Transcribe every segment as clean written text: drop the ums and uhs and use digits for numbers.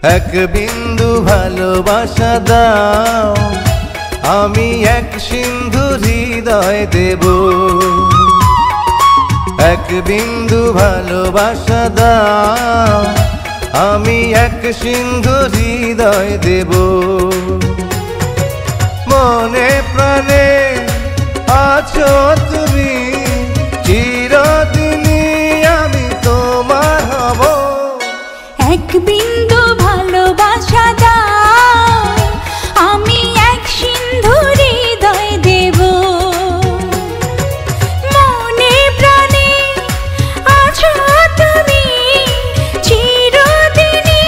এক বিন্দু ভালোবাসা দাও, আমি এক সিন্ধু হৃদয় দেব। এক বিন্দু ভালোবাসা দাও, আমি এক সিন্ধু হৃদয় দেব। মনে প্রাণে আছো তুমি, চিরদিনই আমি তোমার হব। এক বিন্দু ভালোবাসা দাও, আমি এক সিন্ধু হৃদয় দেব। মনে প্রাণে আছো তুমি, চিরদিনই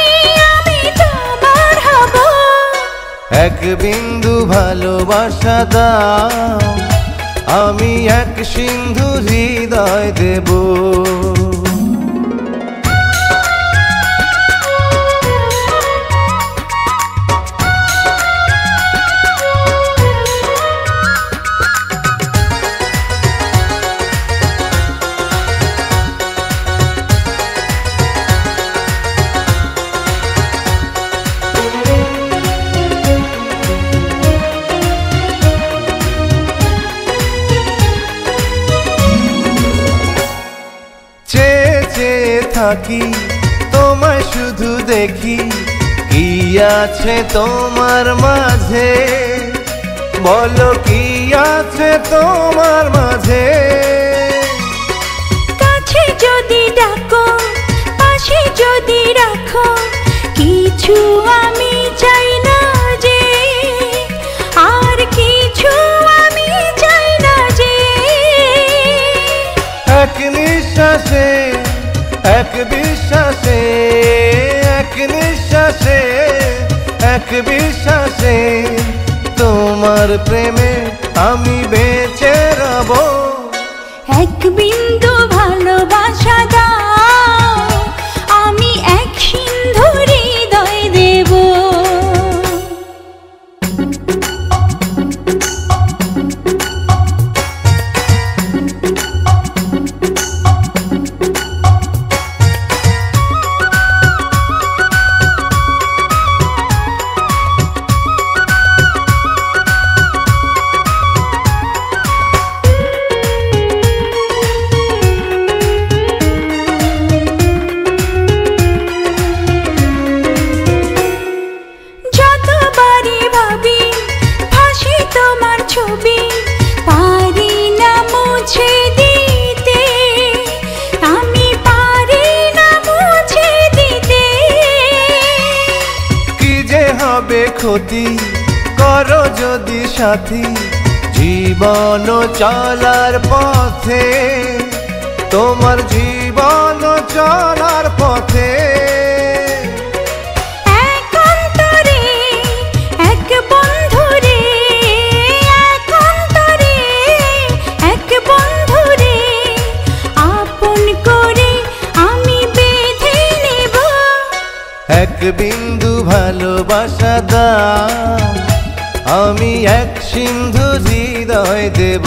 আমি তোমার হব। এক বিন্দু ভালোবাসা দাও, আমি এক সিন্ধু হৃদয় দেব। থাকি তোমায় শুধু দেখি, কি আছে তোমার মাঝে, বলো কি আছে তোমার মাঝে। কাছে যদি ডাকো, পাশে যদি রাখো, কিছু আমি চাই না যে, আর কিছু আমি চাই না যে। এক নিঃশ্বাসে, এক বিশ্বাসে, এক নিঃশ্বাসে, এক বিশ্বাসে, তোমার প্রেমে আমি বেঁচে রব। এক বিন্দু ভালোবাসা দাও, আমি এক সিন্ধু হৃদয় দেব। ছবি পারি না মুছে দিতে, আমি পারি না মুছে দিতে। কি যে হবে ক্ষতি করো যদি সাথী, জীবন চলার পথে, তোমার জীবন চলার পথে। এক বিন্দু ভালোবাসা দাও, আমি এক সিন্ধু হৃদয় দেব।